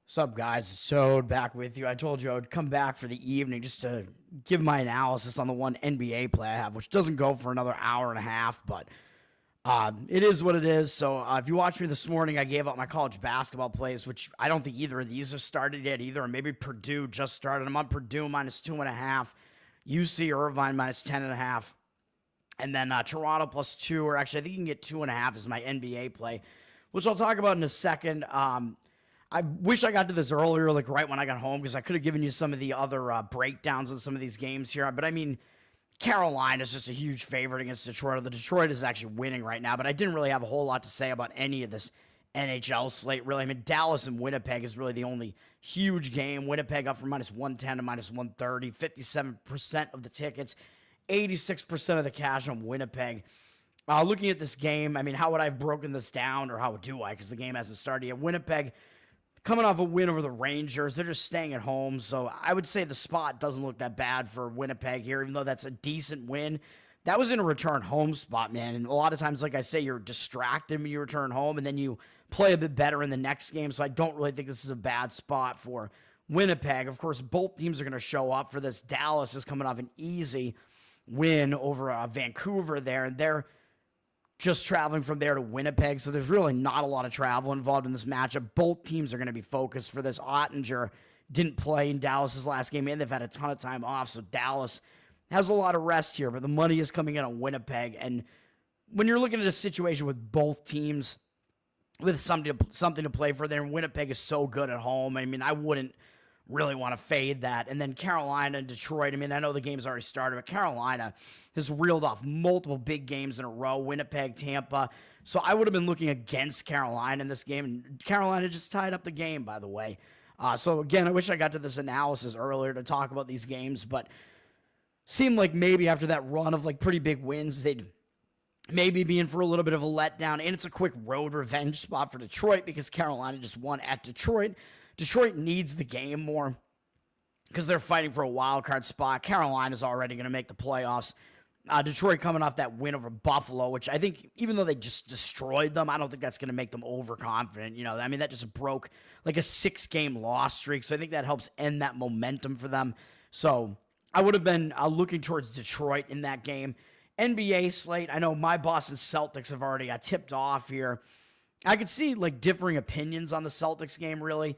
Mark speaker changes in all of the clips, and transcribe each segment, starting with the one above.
Speaker 1: What's up, guys? So back with you. I told you I would come back for the evening just to give my analysis on the one NBA play I have, which doesn't go for another hour and a half, but it is what it is. So if you watched me this morning, I gave out my college basketball plays, which I don't think either of these have started yet either. Or maybe Purdue just started. I'm on Purdue minus 2.5, UC-Irvine minus 10.5, and then Toronto plus 2, or actually I think you can get 2.5 as my NBA play, which I'll talk about in a second. I wish I got to this earlier, like right when I got home, because I could have given you some of the other breakdowns of some of these games here. But I mean, Carolina is just a huge favorite against Detroit. The Detroit is actually winning right now, but I didn't really have a whole lot to say about any of this NHL slate, really. I mean, Dallas and Winnipeg is really the only huge game. Winnipeg up from minus 110 to minus 130, 57% of the tickets, 86% of the cash on Winnipeg. Looking at this game, I mean, how would I have broken this down, or how do I? Because the game hasn't started yet. Winnipeg coming off a win over the Rangers. They're just staying at home. So I would say the spot doesn't look that bad for Winnipeg here, even though that's a decent win. That was in a return home spot, man. And a lot of times, like I say, you're distracted when you return home, and then you play a bit better in the next game. So I don't really think this is a bad spot for Winnipeg. Of course, both teams are going to show up for this. Dallas is coming off an easy win over Vancouver there, and they're just traveling from there to Winnipeg, so there's really not a lot of travel involved in this matchup. Both teams are going to be focused for this. Ottinger didn't play in Dallas's last game, and they've had a ton of time off, so Dallas has a lot of rest here, but the money is coming in on Winnipeg. And when you're looking at a situation with both teams with something to play for there, and Winnipeg is so good at home, I mean, I wouldn't really want to fade that. And then Carolina and Detroit, I mean, I know the game's already started, but Carolina has reeled off multiple big games in a row, Winnipeg, Tampa. So I would have been looking against Carolina in this game, and Carolina just tied up the game, by the way. So again, I wish I got to this analysis earlier to talk about these games, but seemed like maybe after that run of like pretty big wins, they'd maybe be in for a little bit of a letdown. And it's a quick road revenge spot for Detroit because Carolina just won at Detroit. Detroit needs the game more because they're fighting for a wild card spot. Carolina's already going to make the playoffs. Detroit coming off that win over Buffalo, which I think, even though they just destroyed them, I don't think that's going to make them overconfident. You know, I mean, that just broke like a 6-game loss streak. So I think that helps end that momentum for them. So I would have been looking towards Detroit in that game. NBA slate, I know my Boston Celtics have already got tipped off here. I could see like differing opinions on the Celtics game, really.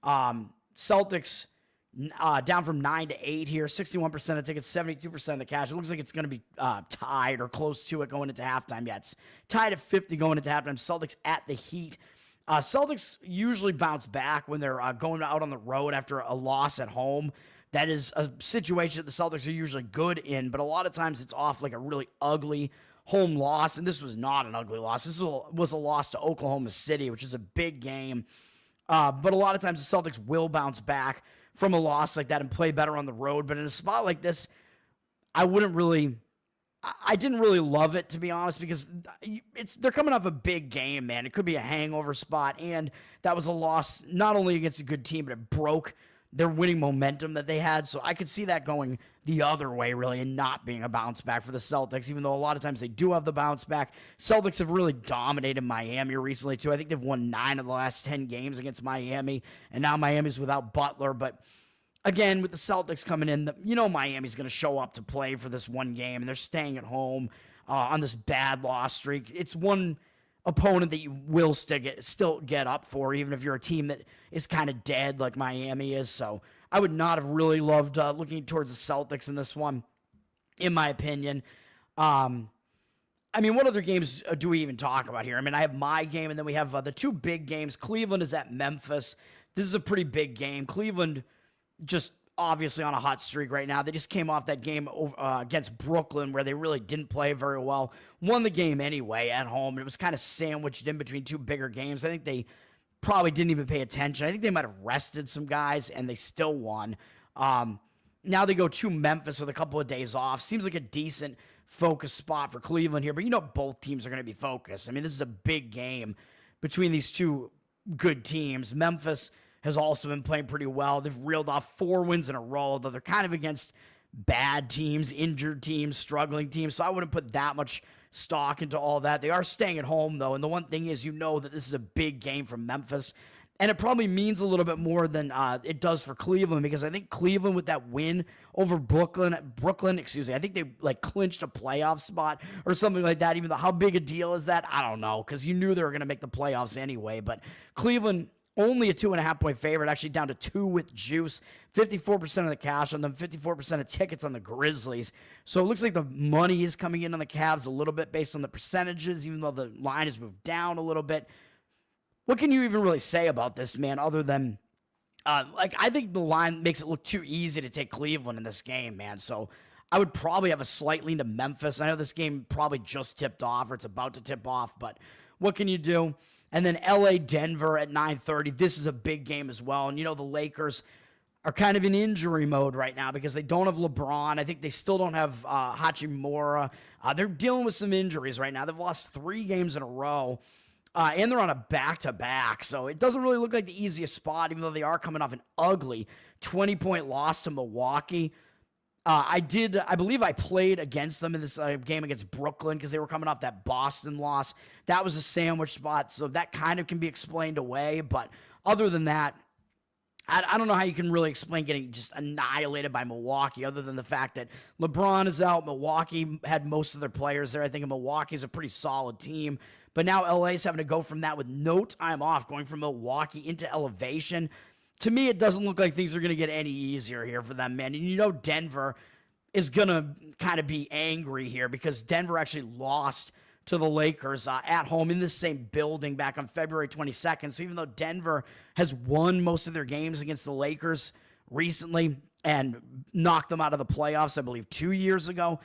Speaker 1: Celtics down from 9 to 8 here, 61% of tickets, 72% of the cash. It looks like it's going to be tied or close to it going into halftime. Yeah, it's tied at 50 going into halftime. Celtics at the Heat. Celtics usually bounce back when they're going out on the road after a loss at home. That is a situation that the Celtics are usually good in, but a lot of times it's off like a really ugly home loss, and this was not an ugly loss. This was a loss to Oklahoma City, which is a big game. But a lot of times the Celtics will bounce back from a loss like that and play better on the road. But in a spot like this, I didn't really love it, to be honest, because they're coming off a big game, man. It could be a hangover spot, and that was a loss not only against a good team, but it broke their winning momentum that they had. So I could see that going the other way, really, and not being a bounce back for the Celtics, even though a lot of times they do have the bounce back. Celtics have really dominated Miami recently, too. I think they've won 9 of the last 10 games against Miami, and now Miami's without Butler. But again, with the Celtics coming in, Miami's going to show up to play for this one game, and they're staying at home on this bad loss streak. It's one opponent that you will still get up for, even if you're a team that is kind of dead like Miami is. So I would not have really loved looking towards the Celtics in this one, in my opinion. I mean, what other games do we even talk about here? I mean, I have my game, and then we have the two big games. Cleveland is at Memphis. This is a pretty big game. Cleveland just obviously on a hot streak right now. They just came off that game against Brooklyn where they really didn't play very well. Won the game anyway at home. It was kind of sandwiched in between two bigger games. I think they probably didn't even pay attention. I think they might have rested some guys, and they still won. Now they go to Memphis with a couple of days off. Seems like a decent focus spot for Cleveland here, but both teams are going to be focused. I mean, this is a big game between these two good teams. Memphis has also been playing pretty well. They've reeled off 4 wins in a row, though they're kind of against bad teams, injured teams, struggling teams, so I wouldn't put that much stock into all that. They are staying at home, though, and the one thing is that this is a big game for Memphis. And it probably means a little bit more than it does for Cleveland, because I think Cleveland, with that win over Brooklyn, I think they like clinched a playoff spot or something like that. Even though, how big a deal is that? I don't know, because you knew they were going to make the playoffs anyway. But Cleveland, only a 2.5-point favorite, actually down to 2 with juice. 54% of the cash on them, 54% of tickets on the Grizzlies. So it looks like the money is coming in on the Cavs a little bit based on the percentages, even though the line has moved down a little bit. What can you even really say about this, man, other than, I think the line makes it look too easy to take Cleveland in this game, man. So I would probably have a slight lean to Memphis. I know this game probably just tipped off, or it's about to tip off, but what can you do? And then LA Denver at 9:30. This is a big game as well. And, the Lakers are kind of in injury mode right now because they don't have LeBron. I think they still don't have Hachimura. They're dealing with some injuries right now. They've lost 3 games in a row. And they're on a back-to-back, so it doesn't really look like the easiest spot, even though they are coming off an ugly 20-point loss to Milwaukee. I believe I played against them in this game against Brooklyn because they were coming off that Boston loss. That was a sandwich spot, so that kind of can be explained away. But other than that, I don't know how you can really explain getting just annihilated by Milwaukee, other than the fact that LeBron is out. Milwaukee had most of their players there. I think Milwaukee's a pretty solid team. But now LA's having to go from that with no time off, going from Milwaukee into elevation. To me, it doesn't look like things are going to get any easier here for them, man. And Denver is going to kind of be angry here because Denver actually lost to the Lakers at home in the same building back on February 22nd. So even though Denver has won most of their games against the Lakers recently and knocked them out of the playoffs, I believe 2 years ago,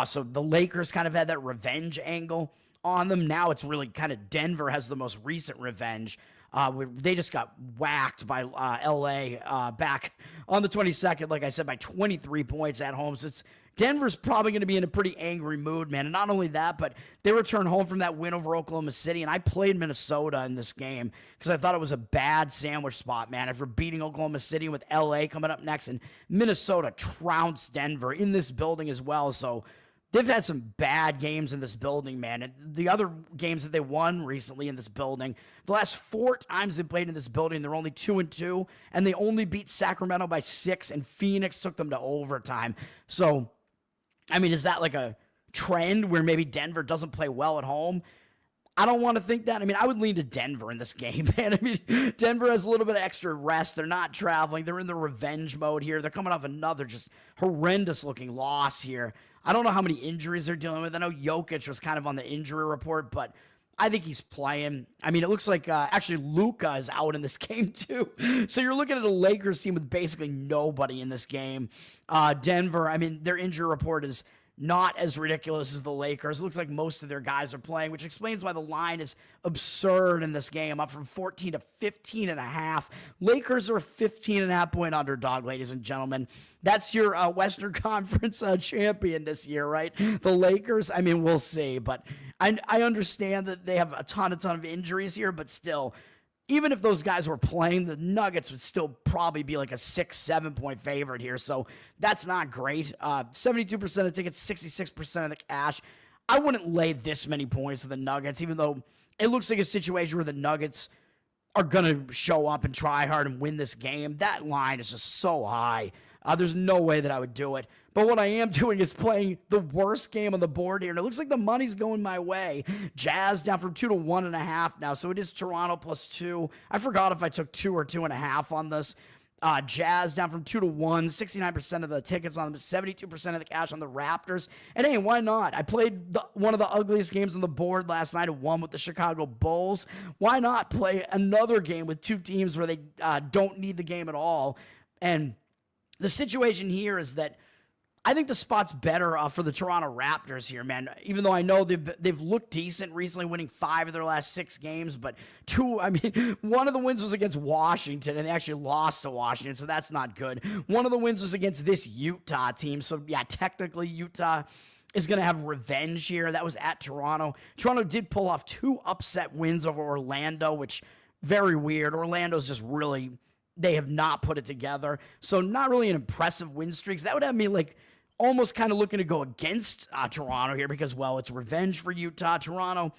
Speaker 1: so the Lakers kind of had that revenge angle on them. Now it's really kind of Denver has the most recent revenge. They just got whacked by LA back on the 22nd, like I said, by 23 points at home. So Denver's probably going to be in a pretty angry mood, man. And not only that, but they returned home from that win over Oklahoma City. And I played Minnesota in this game because I thought it was a bad sandwich spot, man. After beating Oklahoma City with LA coming up next, and Minnesota trounced Denver in this building as well. So they've had some bad games in this building, man. And the other games that they won recently in this building, the last 4 times they played in this building, they're only 2-2, and they only beat Sacramento by 6, and Phoenix took them to overtime. So, I mean, is that like a trend where maybe Denver doesn't play well at home? I don't want to think that. I mean, I would lean to Denver in this game, man. I mean, Denver has a little bit of extra rest. They're not traveling. They're in the revenge mode here. They're coming off another just horrendous-looking loss here. I don't know how many injuries they're dealing with. I know Jokic was kind of on the injury report, but I think he's playing. I mean, it looks like actually Luka is out in this game too. So you're looking at a Lakers team with basically nobody in this game. Denver, I mean, their injury report is not as ridiculous as the Lakers. It looks like most of their guys are playing, which explains why the line is absurd in this game, up from 14 to 15.5. Lakers are a 15.5-point underdog, ladies and gentlemen. That's your Western Conference champion this year, right? The Lakers, I mean, we'll see. But I understand that they have a ton of injuries here, but still, even if those guys were playing, the Nuggets would still probably be like a 6-7-point favorite here. So that's not great. 72% of tickets, 66% of the cash. I wouldn't lay this many points with the Nuggets, even though it looks like a situation where the Nuggets are going to show up and try hard and win this game. That line is just so high. There's no way that I would do it. But what I am doing is playing the worst game on the board here. And it looks like the money's going my way. Jazz down from 2 to 1.5 now. So it is Toronto +2. I forgot if I took 2 or 2.5 on this. Jazz down from 2 to 1. 69% of the tickets on them. 72% of the cash on the Raptors. And hey, why not? I played one of the ugliest games on the board last night and won with the Chicago Bulls. Why not play another game with 2 teams where they don't need the game at all? And the situation here is that I think the spot's better for the Toronto Raptors here, man. Even though I know they've looked decent recently, winning 5 of their last 6 games, but one of the wins was against Washington, and they actually lost to Washington, so that's not good. One of the wins was against this Utah team, so yeah, technically Utah is going to have revenge here. That was at Toronto. Toronto did pull off 2 upset wins over Orlando, which very weird. Orlando's just really, they have not put it together, so not really an impressive win streak. That would have me like almost kind of looking to go against Toronto here because, well, it's revenge for Utah. Toronto,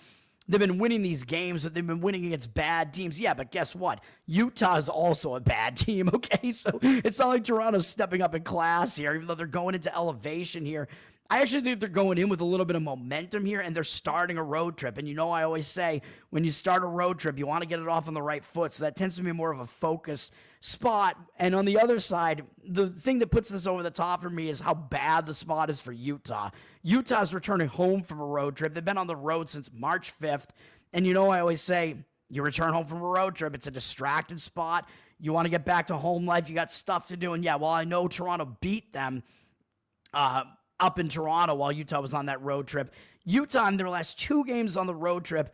Speaker 1: they've been winning these games, but they've been winning against bad teams. Yeah, but guess what? Utah is also a bad team, okay? So it's not like Toronto's stepping up in class here, even though they're going into elevation here. I actually think they're going in with a little bit of momentum here, and they're starting a road trip. And you know I always say, when you start a road trip, you want to get it off on the right foot, so that tends to be more of a focus spot. And on the other side, the thing that puts this over the top for me is how bad the spot is for Utah. Utah's returning home from a road trip. They've been on the road since March 5th. And you know I always say, you return home from a road trip, it's a distracted spot. You want to get back to home life. You got stuff to do. And yeah, while I know Toronto beat them, up in Toronto while Utah was on that road trip. Utah, in their last 2 games on the road trip,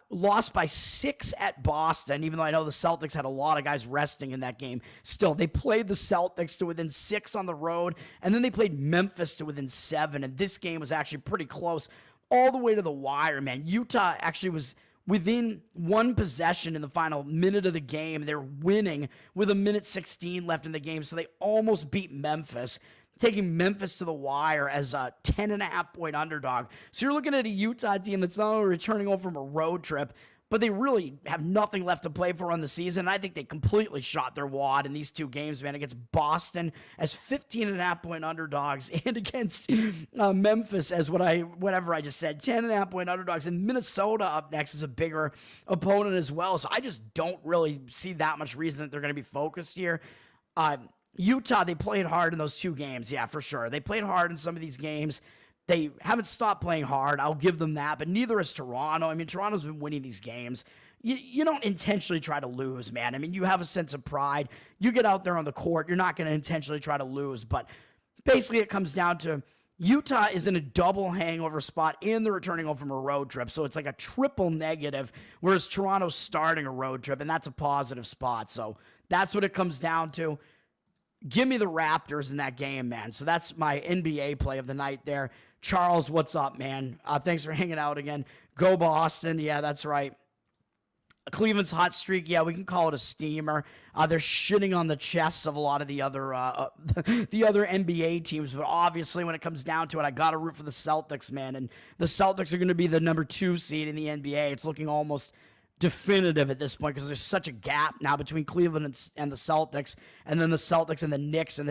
Speaker 1: lost by 6 at Boston, even though I know the Celtics had a lot of guys resting in that game. Still, they played the Celtics to within 6 on the road, and then they played Memphis to within 7, and this game was actually pretty close all the way to the wire, man. Utah actually was within 1 possession in the final minute of the game. They're winning with 1:16 left in the game, so they almost beat Memphis, taking Memphis to the wire as a 10.5-point underdog. So you're looking at a Utah team that's not only returning home from a road trip, but they really have nothing left to play for on the season. I think they completely shot their wad in these 2 games, man, against Boston as 15.5-point underdogs and against Memphis as whatever I just said, 10.5-point underdogs. And Minnesota up next is a bigger opponent as well. So I just don't really see that much reason that they're going to be focused here. Utah, they played hard in those 2 games. Yeah, for sure. They played hard in some of these games. They haven't stopped playing hard. I'll give them that, but neither has Toronto. I mean, Toronto's been winning these games. You don't intentionally try to lose, man. I mean, you have a sense of pride. You get out there on the court, you're not going to intentionally try to lose, but basically it comes down to Utah is in a double hangover spot and they're returning home from a road trip, so it's like a triple negative, whereas Toronto's starting a road trip, and that's a positive spot. So that's what it comes down to. Give me the Raptors in that game, man. So that's my NBA play of the night there. Charles, what's up, man? Thanks for hanging out again. Go Boston. Yeah, that's right. Cleveland's hot streak. Yeah, we can call it a steamer. They're shitting on the chests of a lot of the other NBA teams, but obviously when it comes down to it, I got to root for the Celtics, man. And the Celtics are going to be the number 2 seed in the NBA. It's looking almost definitive at this point because there's such a gap now between Cleveland and the Celtics, and then the Celtics and the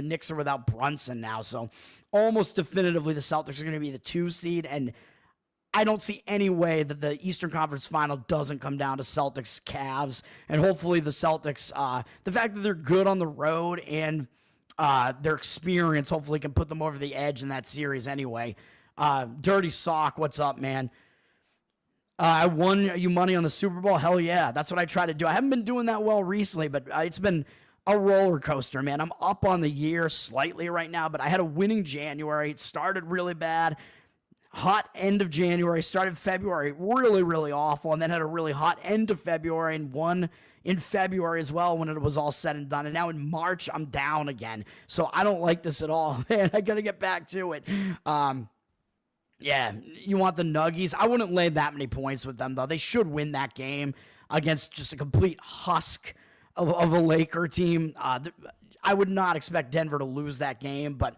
Speaker 1: Knicks are without Brunson now. So almost definitively the Celtics are going to be the 2 seed, and I don't see any way that the Eastern Conference Final doesn't come down to Celtics Cavs, and hopefully the Celtics, the fact that they're good on the road and their experience hopefully can put them over the edge in that series anyway. Dirty Sock, what's up, man? I won you money on the Super Bowl. Hell yeah. That's what I try to do. I haven't been doing that well recently, but it's been a roller coaster, man. I'm up on the year slightly right now, but I had a winning January. It started really bad. Hot end of January. Started February really, really awful, and then had a really hot end of February and won in February as well when it was all said and done. And now in March, I'm down again. So I don't like this at all, man. I got to get back to it. Yeah, you want the Nuggies. I wouldn't lay that many points with them, though. They should win that game against just a complete husk of a Laker team. I would not expect Denver to lose that game, but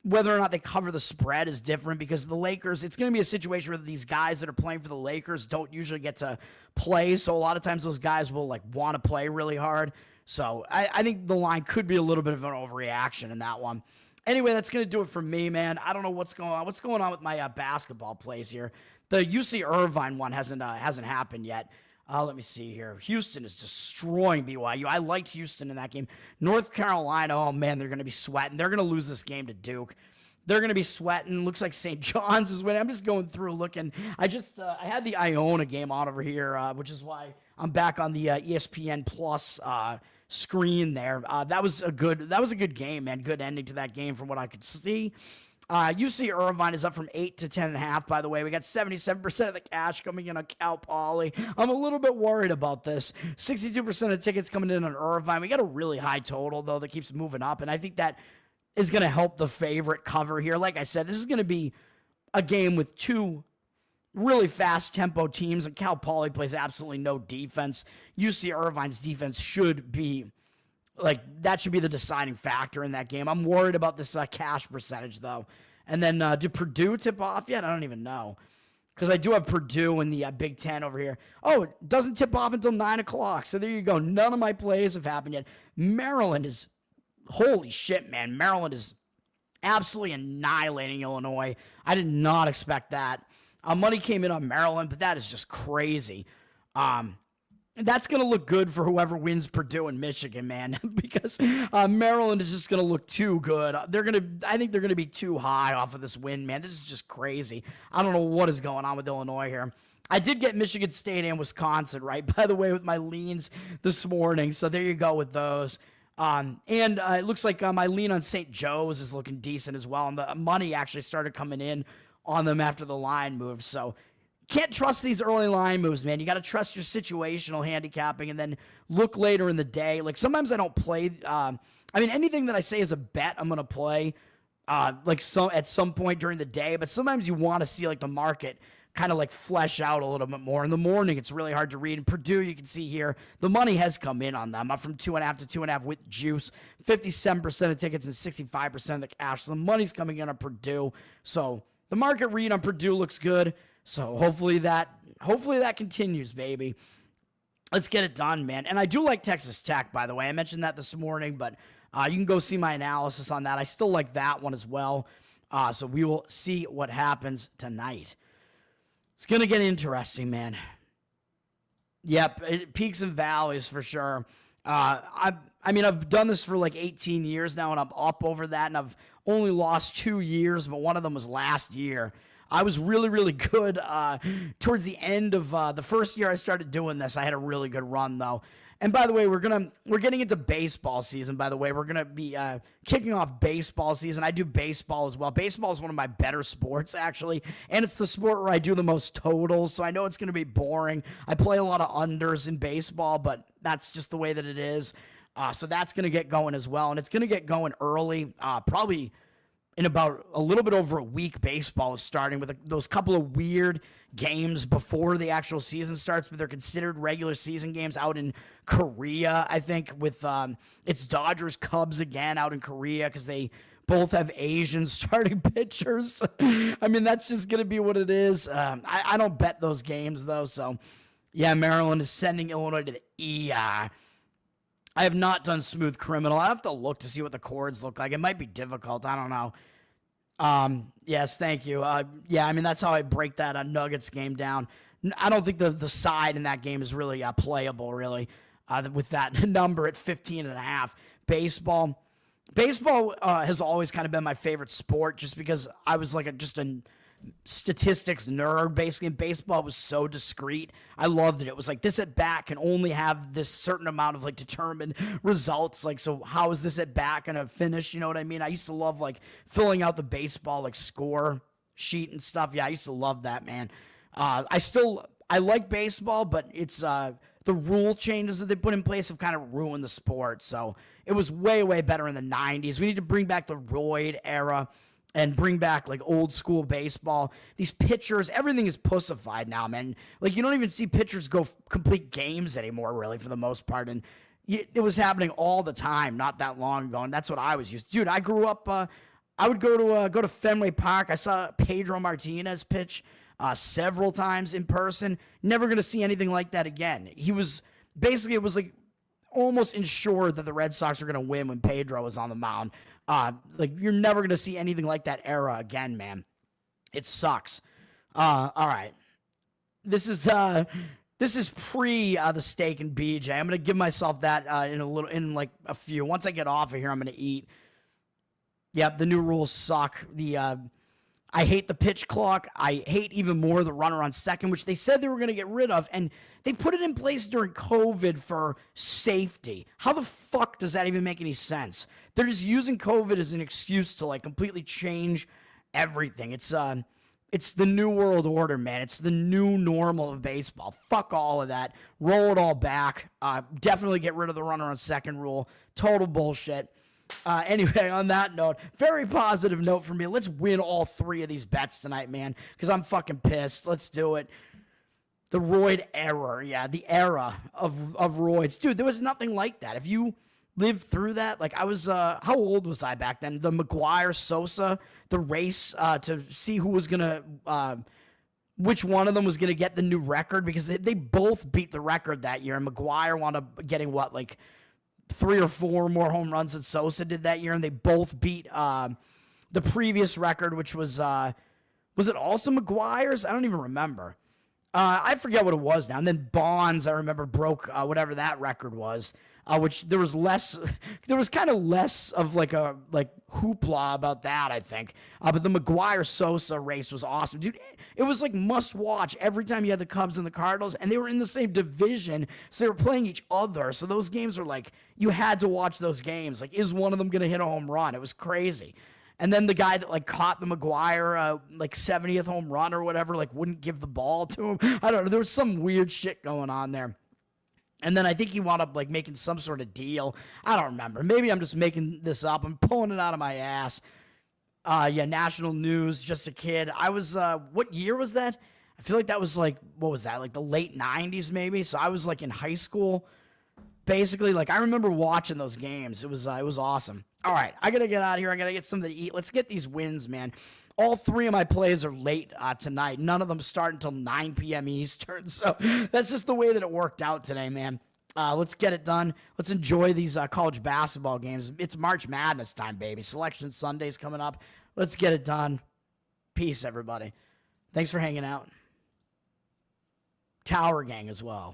Speaker 1: whether or not they cover the spread is different because the Lakers, it's going to be a situation where these guys that are playing for the Lakers don't usually get to play, so a lot of times those guys will want to play really hard. So I think the line could be a little bit of an overreaction in that one. Anyway, that's going to do it for me, man. I don't know what's going on. What's going on with my basketball plays here? The UC-Irvine one hasn't happened yet. Let me see here. Houston is destroying BYU. I liked Houston in that game. North Carolina, oh, man, they're going to be sweating. They're going to lose this game to Duke. They're going to be sweating. Looks like St. John's is winning. I'm just going through looking. I had the Iona game on over here, which is why I'm back on the ESPN Plus screen there. That was a good game, man. Good ending to that game from what I could see. UC-Irvine is up from 8 to 10.5, by the way. We got 77% of the cash coming in on Cal Poly. I'm a little bit worried about this. 62% of tickets coming in on Irvine. We got a really high total, though, that keeps moving up, and I think that is going to help the favorite cover here. Like I said, this is going to be a game with 2 really fast tempo teams, and Cal Poly plays absolutely no defense. UC Irvine's defense should be that should be the deciding factor in that game. I'm worried about this cash percentage though. And then did Purdue tip off yet? I don't even know. because I do have Purdue in the Big Ten over here. Oh, it doesn't tip off until 9 o'clock. So there you go. None of my plays have happened yet. Maryland is, holy shit, man. Maryland is absolutely annihilating Illinois. I did not expect that. Money came in on Maryland, but that is just crazy. That's going to look good for whoever wins Purdue and Michigan, man, because Maryland is just going to look too good. I think they're going to be too high off of this win, man. This is just crazy. I don't know what is going on with Illinois here. I did get Michigan State and Wisconsin, right, by the way, with my leans this morning. So there you go with those. And it looks like my lean on St. Joe's is looking decent as well. And the money actually started coming in on them after the line moved. So can't trust these early line moves, man. You got to trust your situational handicapping and then look later in the day. Like sometimes I don't play. Anything that I say is a bet I'm going to play at some point during the day. But sometimes you want to see like the market kind of like flesh out a little bit more. In the morning, it's really hard to read. In Purdue, you can see here, the money has come in on them. Up from 2.5 to 2.5 with juice. 57% of tickets and 65% of the cash. So the money's coming in on Purdue. So the market read on Purdue looks good. So hopefully that continues, baby. Let's get it done, man. And I do like Texas Tech, by the way. I mentioned that this morning, but you can go see my analysis on that. I still like that one as well. So we will see what happens tonight. It's going to get interesting, man. Yep, peaks and valleys for sure. I've done this for like 18 years now, and I'm up over that, and I've only lost 2 years, but one of them was last year. I was really, really good towards the end of the first year I started doing this. I had a really good run, though. And by the way, we're getting into baseball season, by the way. We're going to be kicking off baseball season. I do baseball as well. Baseball is one of my better sports, actually. And it's the sport where I do the most totals, so I know it's going to be boring. I play a lot of unders in baseball, but that's just the way that it is. So that's going to get going as well. And it's going to get going early, probably in about a little bit over a week. Baseball is starting with those couple of weird games before the actual season starts, but they're considered regular season games out in Korea, I think, with it's Dodgers Cubs again out in Korea because they both have Asian starting pitchers. That's just going to be what it is. I don't bet those games, though. So, yeah, Maryland is sending Illinois to the ER. I have not done Smooth Criminal. I have to look to see what the chords look like. It might be difficult. I don't know. Yes, thank you. That's how I break that Nuggets game down. I don't think the side in that game is really playable, really, with that number at 15.5. Baseball has always kind of been my favorite sport just because I was like just a statistics nerd, basically. And baseball was so discreet. I loved it. It was like this at bat can only have this certain amount of like determined results. Like, so how is this at bat gonna finish? You know what I mean? I used to love like filling out the baseball like score sheet and stuff. Yeah, I used to love that, man. I like baseball, but it's the rule changes that they put in place have kind of ruined the sport. So it was way, way better in the 90s. We need to bring back the Royd era and bring back, like, old school baseball. These pitchers, everything is pussified now, man. Like, you don't even see pitchers go complete games anymore, really, for the most part. And it was happening all the time not that long ago, and that's what I was used to. Dude, I grew up, I would go to Fenway Park. I saw Pedro Martinez pitch several times in person. Never going to see anything like that again. It was like almost ensured that the Red Sox were going to win when Pedro was on the mound. Like, you're never going to see anything like that era again, man. It sucks. All right. This is pre the steak and BJ. I'm going to give myself that in like a few. Once I get off of here, I'm going to eat. Yep, the new rules suck. I hate the pitch clock. I hate even more the runner on second, which they said they were going to get rid of, and they put it in place during COVID for safety. How the fuck does that even make any sense? They're just using COVID as an excuse to like completely change everything. It's the new world order, man. It's the new normal of baseball. Fuck all of that. Roll it all back. Definitely get rid of the runner on second rule. Total bullshit. Anyway, on that note, very positive note for me. Let's win all three of these bets tonight, man, because I'm fucking pissed. Let's do it. The Royd era. Yeah, the era of Royds. Dude, there was nothing like that. If you lived through that, like I was, how old was I back then? The McGuire Sosa, the race to see who was going to which one of them was going to get the new record because they both beat the record that year. And McGuire wound up getting what, like 3 or 4 more home runs than Sosa did that year. And they both beat the previous record, which was it also McGuire's? I don't even remember. I forget what it was now. And then Bonds, I remember, broke whatever that record was, which there was kind of less of like hoopla about that, I think. But the McGuire-Sosa race was awesome. Dude, it was like must watch every time you had the Cubs and the Cardinals, and they were in the same division, so they were playing each other. So those games were like, you had to watch those games. Like, is one of them going to hit a home run? It was crazy. And then the guy that like caught the McGuire like 70th home run or whatever, like wouldn't give the ball to him. I don't know. There was some weird shit going on there. And then I think he wound up like making some sort of deal. I don't remember. Maybe I'm just making this up. I'm pulling it out of my ass. National news, just a kid. I was, what year was that? I feel like that was like, what was that? Like the late 90s maybe. So I was like in high school. Basically, like I remember watching those games. It was awesome. All right, I got to get out of here. I got to get something to eat. Let's get these wins, man. All 3 of my plays are late tonight. None of them start until 9 p.m. Eastern. So that's just the way that it worked out today, man. Let's get it done. Let's enjoy these college basketball games. It's March Madness time, baby. Selection Sunday's coming up. Let's get it done. Peace, everybody. Thanks for hanging out. Tower Gang as well.